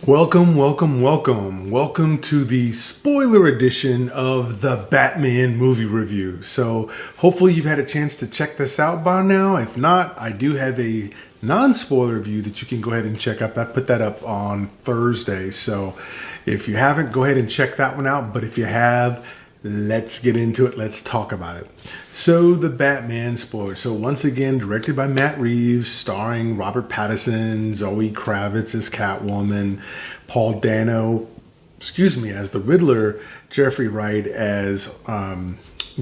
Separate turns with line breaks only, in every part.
Welcome, welcome, welcome. Welcome to the spoiler edition of the Batman movie review. So hopefully you've had a chance to check this out by now. If not, I do have a non-spoiler review that you can go ahead and check out. I put that up on Thursday. So if you haven't, go ahead and check that one out. But if you have, let's get into it. Let's talk about it. So the Batman spoiler. So once again, directed by Matt Reeves, starring Robert Pattinson, Zoe Kravitz as Catwoman, Paul Dano, as the Riddler, Jeffrey Wright as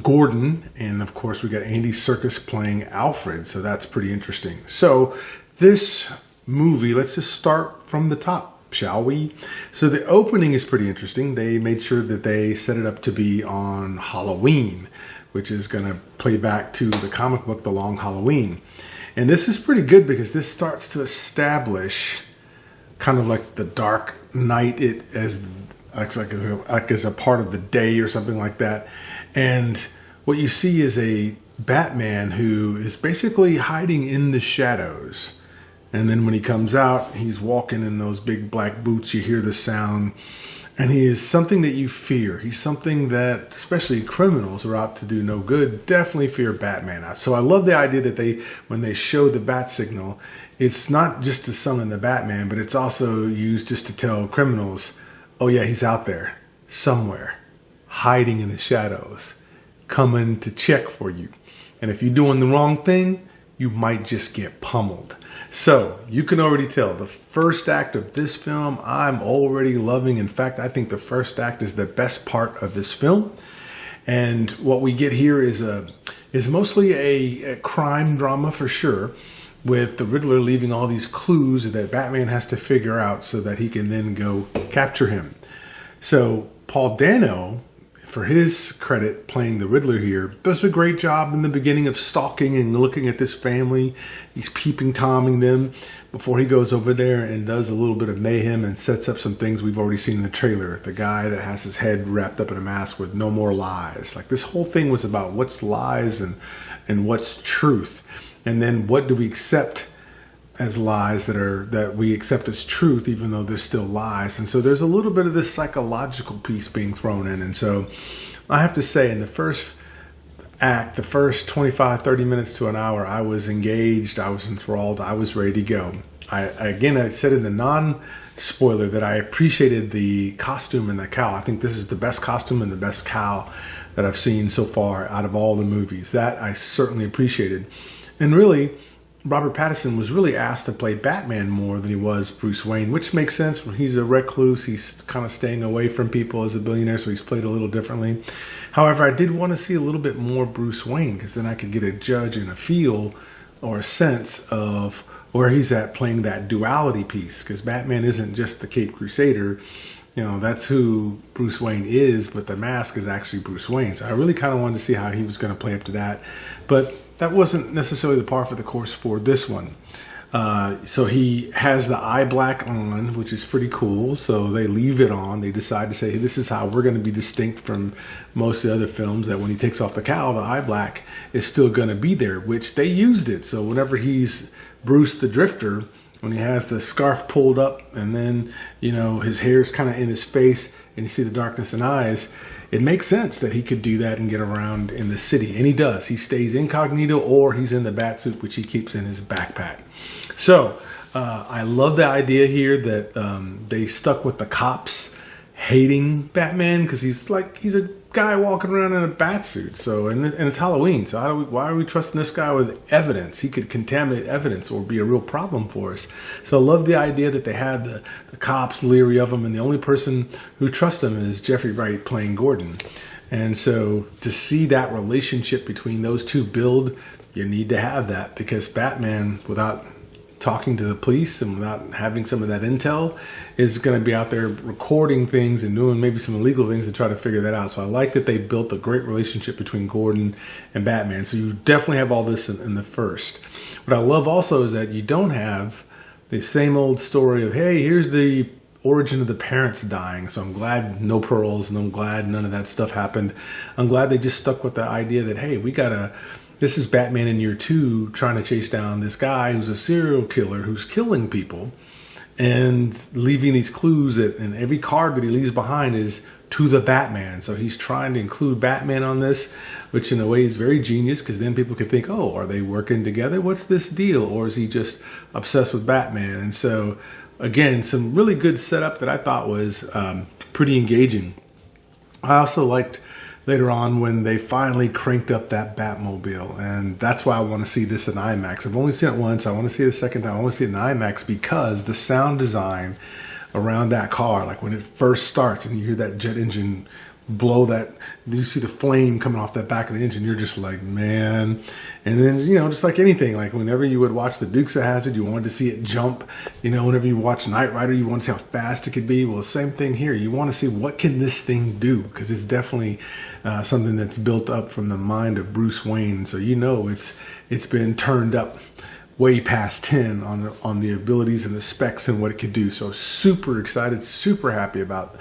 Gordon, and of course we got Andy Serkis playing Alfred. So that's pretty interesting. So this movie, let's just start from the top, shall we? So the opening is pretty interesting. They made sure that they set it up to be on Halloween, which is going to play back to the comic book, The Long Halloween. And this is pretty good because this starts to establish kind of like the Dark Knight as a part of the day or something like that. And what you see is a Batman who is basically hiding in the shadows. And then when he comes out, he's walking in those big black boots. You hear the sound. And he is something that you fear. He's something that, especially criminals who are out to do no good, definitely fear Batman. So I love the idea that when they show the bat signal, it's not just to summon the Batman, but it's also used just to tell criminals, oh yeah, he's out there somewhere, hiding in the shadows, coming to check for you. And if you're doing the wrong thing, you might just get pummeled. So you can already tell the first act of this film I'm already loving. In fact, I think the first act is the best part of this film. And what we get here is mostly a crime drama for sure, with the Riddler leaving all these clues that Batman has to figure out so that he can then go capture him. So Paul Dano, for his credit, playing the Riddler here, does a great job in the beginning of stalking and looking at this family. He's peeping Tomming them before he goes over there and does a little bit of mayhem and sets up some things we've already seen in the trailer. The guy that has his head wrapped up in a mask with "no more lies." Like, this whole thing was about what's lies and what's truth. And then what do we accept as lies that we accept as truth, even though they're still lies. And so there's a little bit of this psychological piece being thrown in. And so I have to say, in the first act, the first 25, 30 minutes to an hour, I was engaged, I was enthralled, I was ready to go. I said in the non-spoiler that I appreciated the costume and the cowl. I think this is the best costume and the best cowl that I've seen so far out of all the movies. That I certainly appreciated. And really, Robert Pattinson was really asked to play Batman more than he was Bruce Wayne, which makes sense. When he's a recluse, he's kind of staying away from people as a billionaire, so he's played a little differently. However, I did want to see a little bit more Bruce Wayne, because then I could get a judge and a feel or a sense of where he's at playing that duality piece, because Batman isn't just the Caped Crusader. You know, that's who Bruce Wayne is, but the mask is actually Bruce Wayne. So I really kind of wanted to see how he was going to play up to that. But that wasn't necessarily the par for the course for this one. So he has the eye black on, which is pretty cool. So they leave it on. They decide to say, hey, this is how we're going to be distinct from most of the other films, that when he takes off the cowl, the eye black is still going to be there, which they used it. So whenever he's Bruce the Drifter, when he has the scarf pulled up and then, you know, his hair's kind of in his face and you see the darkness in eyes, it makes sense that he could do that and get around in the city. And he does. He stays incognito, or he's in the bat suit, which he keeps in his backpack. So I love the idea here that they stuck with the cops hating Batman, because he's a guy walking around in a bat suit. So and it's Halloween. So why are we trusting this guy with evidence? He could contaminate evidence or be a real problem for us. So I love the idea that they had the cops leery of him, and the only person who trusts him is Jeffrey Wright playing Gordon. And so to see that relationship between those two build, you need to have that, because Batman, without talking to the police and without having some of that intel, is going to be out there recording things and doing maybe some illegal things to try to figure that out. So I like that they built a great relationship between Gordon and Batman. So you definitely have all this in the first. What I love also is that you don't have the same old story of, hey, here's the origin of the parents dying. So I'm glad no pearls, and I'm glad none of that stuff happened. I'm glad they just stuck with the idea that, hey, this is Batman in year 2 trying to chase down this guy who's a serial killer who's killing people. and leaving these clues and every card that he leaves behind is to the Batman. So he's trying to include Batman on this, which in a way is very genius, because then people could think, oh, are they working together? What's this deal? Or is he just obsessed with Batman? And so, again, some really good setup that I thought was pretty engaging. I also liked later on when they finally cranked up that Batmobile, and that's why I want to see this in IMAX. I've only seen it once. I want to see it a second time. I want to see it in IMAX because the sound design around that car, like when it first starts and you hear that jet engine blow, that you see the flame coming off that back of the engine, you're just like, man. And then, just like anything, like whenever you would watch the Dukes of Hazzard, you wanted to see it jump. Whenever you watch Knight Rider, you want to see how fast it could be. Well, same thing here. You want to see what can this thing do, because it's definitely something that's built up from the mind of Bruce Wayne. So it's been turned up way past 10 on the abilities and the specs and what it could do. So super excited, super happy about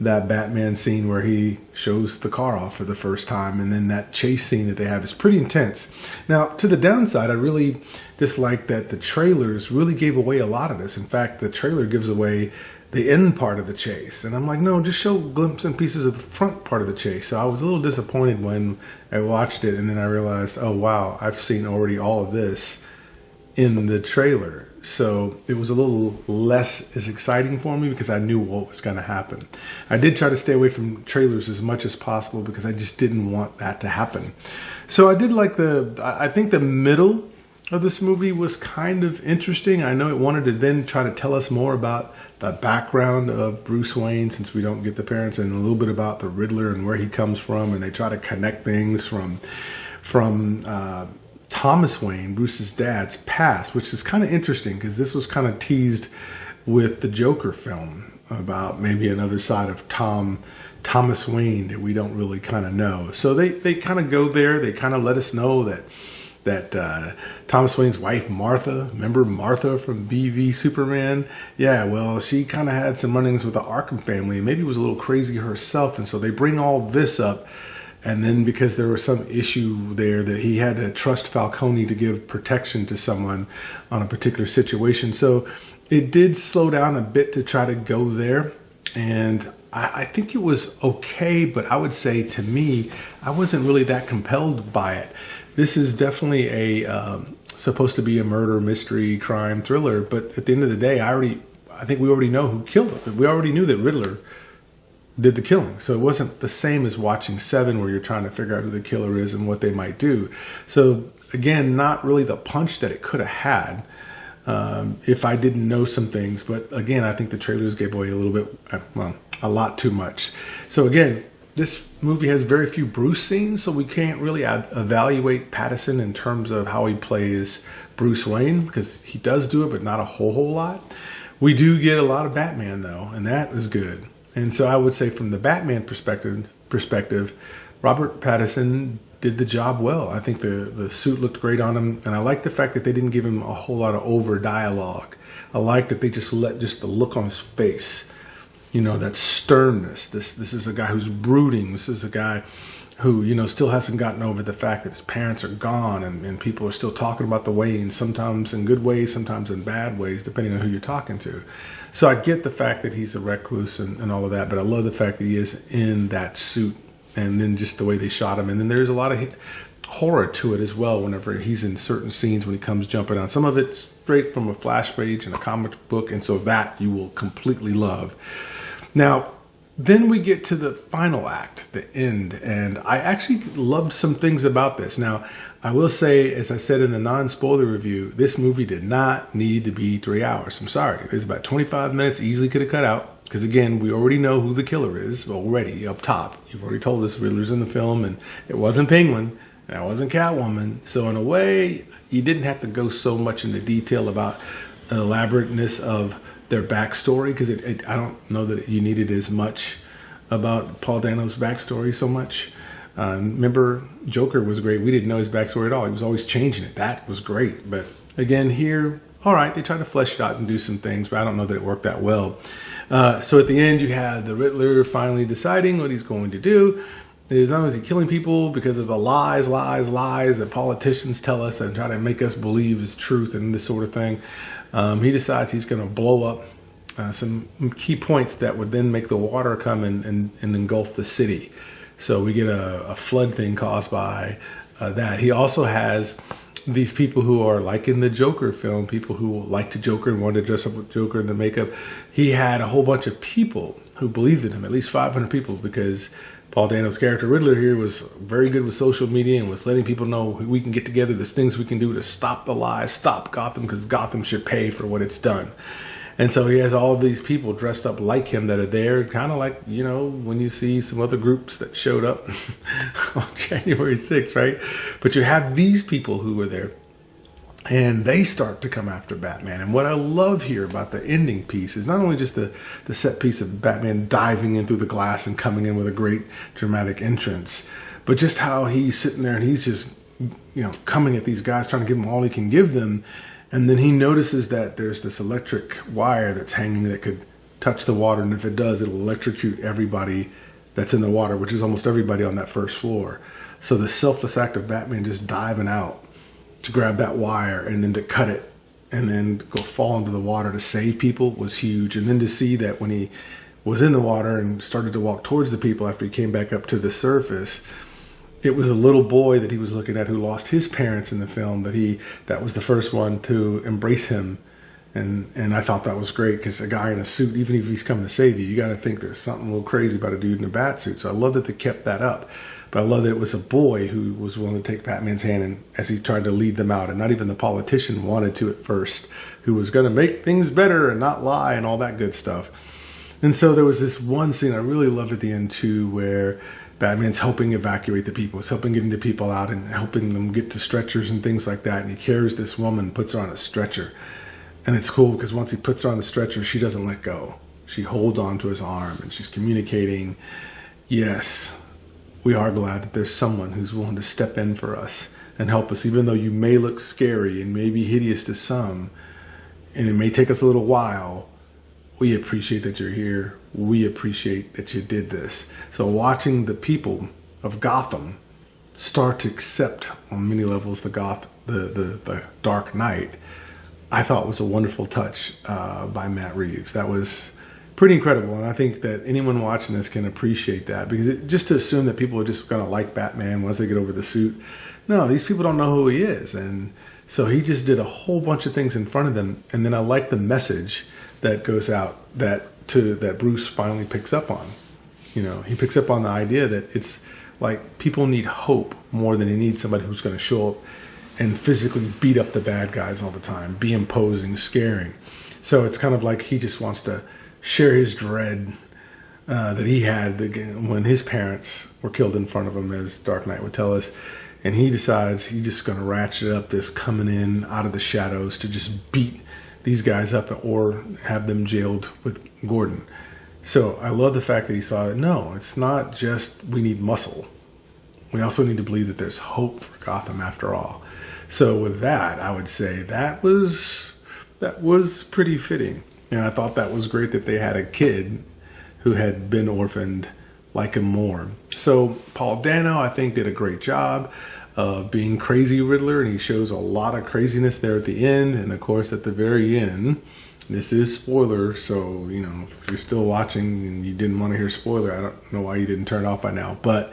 that Batman scene where he shows the car off for the first time, and then that chase scene that they have is pretty intense. Now, to the downside, I really dislike that the trailers really gave away a lot of this. In fact, the trailer gives away the end part of the chase, and I'm like, no, just show glimpses and pieces of the front part of the chase. So I was a little disappointed when I watched it, and then I realized, oh wow, I've seen already all of this in the trailer. So it was a little less as exciting for me because I knew what was going to happen. I did try to stay away from trailers as much as possible because I just didn't want that to happen. So I did like I think the middle of this movie was kind of interesting. I know it wanted to then try to tell us more about the background of Bruce Wayne, since we don't get the parents, and a little bit about the Riddler and where he comes from, and they try to connect things from Thomas Wayne, Bruce's dad's past, which is kind of interesting because this was kind of teased with the Joker film about maybe another side of Thomas Wayne that we don't really kind of know. So they kind of go there. They kind of let us know that Thomas Wayne's wife, Martha, remember Martha from BV Superman? Yeah, well, she kind of had some run-ins with the Arkham family and maybe was a little crazy herself. And so they bring all this up. And then because there was some issue there that he had to trust Falcone to give protection to someone on a particular situation. So it did slow down a bit to try to go there. And I think it was okay, but I would say to me, I wasn't really that compelled by it. This is definitely supposed to be a murder, mystery, crime, thriller. But at the end of the day, I think we already know who killed him. We already knew that Riddler did the killing. So it wasn't the same as watching Seven, where you're trying to figure out who the killer is and what they might do. So again, not really the punch that it could have had if I didn't know some things. But again, I think the trailers gave away a little bit, a lot too much. So again, this movie has very few Bruce scenes, so we can't really evaluate Pattinson in terms of how he plays Bruce Wayne, because he does do it, but not a whole lot. We do get a lot of Batman though, and that is good. And so I would say from the Batman perspective, Robert Pattinson did the job well. I think the suit looked great on him. And I like the fact that they didn't give him a whole lot of over dialogue. I like that they just let the look on his face, that sternness. This is a guy who's brooding. This is a guy who, still hasn't gotten over the fact that his parents are gone, and people are still talking about the Waynes, sometimes in good ways, sometimes in bad ways, depending on who you're talking to. So I get the fact that he's a recluse and all of that, but I love the fact that he is in that suit, and then just the way they shot him. And then there's a lot of horror to it as well whenever he's in certain scenes when he comes jumping out. Some of it's straight from a flash page in a comic book, and so that you will completely love. Now, then we get to the final act, the end, and I actually loved some things about this. Now, I will say, as I said in the non-spoiler review, this movie did not need to be 3 hours. I'm sorry. There's about 25 minutes easily could have cut out, because again, we already know who the killer is already up top. You've already told us Riddler's in the film, and it wasn't Penguin, and it wasn't Catwoman. So in a way, you didn't have to go so much into detail about the elaborateness of their backstory, because I don't know that you needed as much about Paul Dano's backstory so much. Remember, Joker was great. We didn't know his backstory at all. He was always changing it. That was great. But again, here, all right, they tried to flesh it out and do some things, but I don't know that it worked that well. So at the end, you had the Riddler finally deciding what he's going to do. As long as he's killing people because of the lies that politicians tell us and try to make us believe is truth and this sort of thing. He decides he's going to blow up some key points that would then make the water come and engulf the city. So we get a flood thing caused by that. He also has these people who are like in the Joker film, people who like to Joker and wanted to dress up with Joker in the makeup. He had a whole bunch of people who believed in him, at least 500 people, because Paul Dano's character Riddler here was very good with social media and was letting people know we can get together. There's things we can do to stop the lies, stop Gotham, because Gotham should pay for what it's done. And so he has all of these people dressed up like him that are there, kind of like, you know, when you see some other groups that showed up on January 6th, right? But you have these people who were there, and they start to come after Batman. And what I love here about the ending piece is not only just the set piece of Batman diving in through the glass and coming in with a great dramatic entrance, but just how he's sitting there and he's just, you know, coming at these guys, trying to give them all he can give them. And then he notices that there's this electric wire that's hanging that could touch the water. And if it does, it'll electrocute everybody that's in the water, which is almost everybody on that first floor. So the selfless act of Batman just diving out to grab that wire and then to cut it and then go fall into the water to save people was huge. And then to see that when he was in the water and started to walk towards the people after he came back up to the surface, it was a little boy that he was looking at who lost his parents in the film, that was the first one to embrace him. And I thought that was great, because a guy in a suit, even if he's coming to save you, you got to think there's something a little crazy about a dude in a bat suit. So I love that they kept that up. But I love that it was a boy who was willing to take Batman's hand and as he tried to lead them out. And not even the politician wanted to at first, who was going to make things better and not lie and all that good stuff. And so there was this one scene I really loved at the end too, where Batman's helping evacuate the people. He's helping getting the people out and helping them get to stretchers and things like that. And he carries this woman, puts her on a stretcher. And it's cool because once he puts her on the stretcher, she doesn't let go. She holds on to his arm and she's communicating, yes, we are glad that there's someone who's willing to step in for us and help us, even though you may look scary and may be hideous to some, and it may take us a little while. We appreciate that you're here. We appreciate that you did this. So watching the people of Gotham start to accept on many levels the Dark Knight, I thought was a wonderful touch by Matt Reeves. That was pretty incredible. And I think that anyone watching this can appreciate that, because just to assume that people are just going to like Batman once they get over the suit. No, these people don't know who he is. And so he just did a whole bunch of things in front of them. And then I like the message that goes out that Bruce finally picks up on. You know, he picks up on the idea that it's like people need hope more than they need somebody who's going to show up and physically beat up the bad guys all the time, be imposing, scaring. So it's kind of like he just wants to share his dread that he had when his parents were killed in front of him, as Dark Knight would tell us. And he decides he's just going to ratchet up this coming in out of the shadows to just beat these guys up or have them jailed with Gordon. So I love the fact that he saw that, no, it's not just we need muscle. We also need to believe that there's hope for Gotham after all. So with that, I would say that was pretty fitting. And I thought that was great that they had a kid who had been orphaned like him more. So Paul Dano, I think, did a great job of being crazy Riddler, and he shows a lot of craziness there at the end. And of course, at the very end, this is spoiler, so you know, if you're still watching and you didn't want to hear spoiler, I don't know why you didn't turn it off by now. But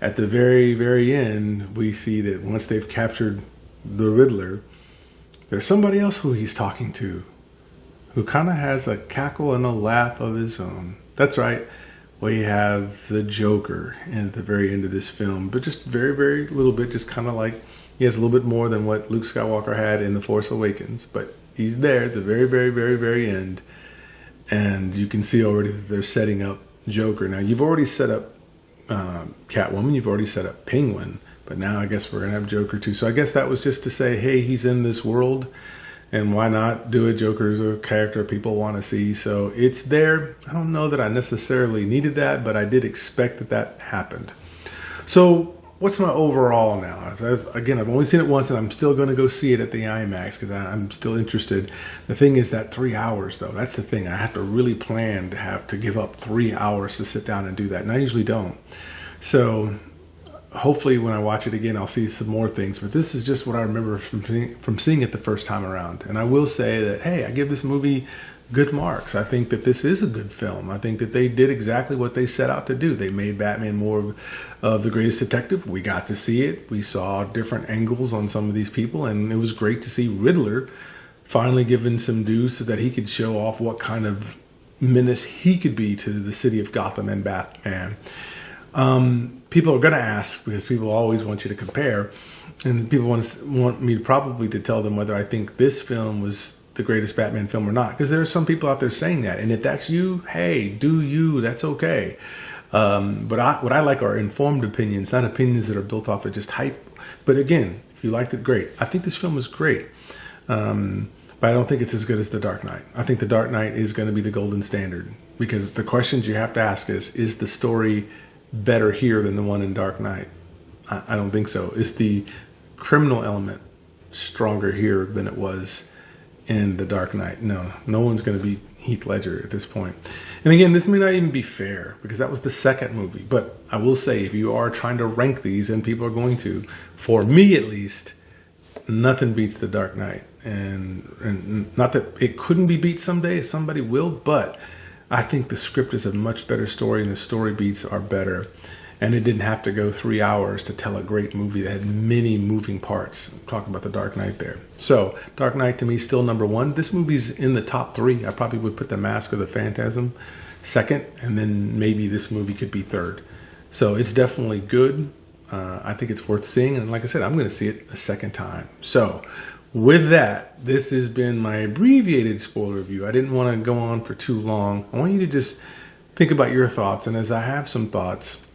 at the very, very end, we see that once they've captured the Riddler, there's somebody else who he's talking to, who kind of has a cackle and a laugh of his own. That's right. We have the Joker at the very end of this film, but just very, very little bit, just kind of like he has a little bit more than what Luke Skywalker had in The Force Awakens, but he's there at the very, very, very, very end. And you can see already that they're setting up Joker. Now, you've already set up Catwoman, you've already set up Penguin, but now I guess we're going to have Joker too. So I guess that was just to say, hey, he's in this world, and why not do it? Joker's a character people want to see. So it's there. I don't know that I necessarily needed that, but I did expect that that happened. So what's my overall now? Again, I've only seen it once, and I'm still going to go see it at the IMAX because I'm still interested. The thing is that 3 hours, though, that's the thing. I have to really plan to have to give up 3 hours to sit down and do that, and I usually don't. So hopefully when I watch it again, I'll see some more things. But this is just what I remember from seeing it the first time around. And I will say that, hey, I give this movie good marks. I think that this is a good film. I think that they did exactly what they set out to do. They made Batman more of the greatest detective. We got to see it. We saw different angles on some of these people, and it was great to see Riddler finally given some dues so that he could show off what kind of menace he could be to the city of Gotham and Batman. People are going to ask, because people always want you to compare, and people want me probably to tell them whether I think this film was the greatest Batman film or not, because there are some people out there saying that, and if that's you, hey, do you, that's okay. But what I like are informed opinions, not opinions that are built off of just hype. But again, if you liked it, great. I think this film was great. But I don't think it's as good as The Dark Knight. I think The Dark Knight is going to be the golden standard, because the questions you have to ask is the story better here than the one in Dark Knight? I don't think so. Is the criminal element stronger here than it was in The Dark Knight? No one's going to beat Heath Ledger at this point. And again, this may not even be fair, because that was the second movie. But I will say, if you are trying to rank these, and people are going to, for me at least, nothing beats The Dark Knight. And not that it couldn't be beat someday, somebody will, but I think the script is a much better story, and the story beats are better. And it didn't have to go 3 hours to tell a great movie that had many moving parts. I'm talking about The Dark Knight there. So Dark Knight to me still number one. This movie's in the top three. I probably would put The Mask of the Phantasm second, and then maybe this movie could be third. So it's definitely good. I think it's worth seeing. And like I said, I'm going to see it a second time. So with that, this has been my abbreviated spoiler review. I didn't want to go on for too long. I want you to just think about your thoughts. And as I have some thoughts,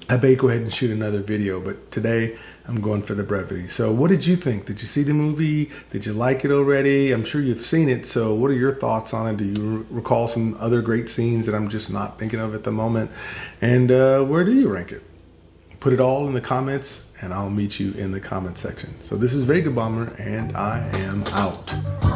I may go ahead and shoot another video. But today, I'm going for the brevity. So what did you think? Did you see the movie? Did you like it already? I'm sure you've seen it. So what are your thoughts on it? Do you recall some other great scenes that I'm just not thinking of at the moment? And where do you rank it? Put it all in the comments, and I'll meet you in the comment section. So this is Vega Bomber, and I am out.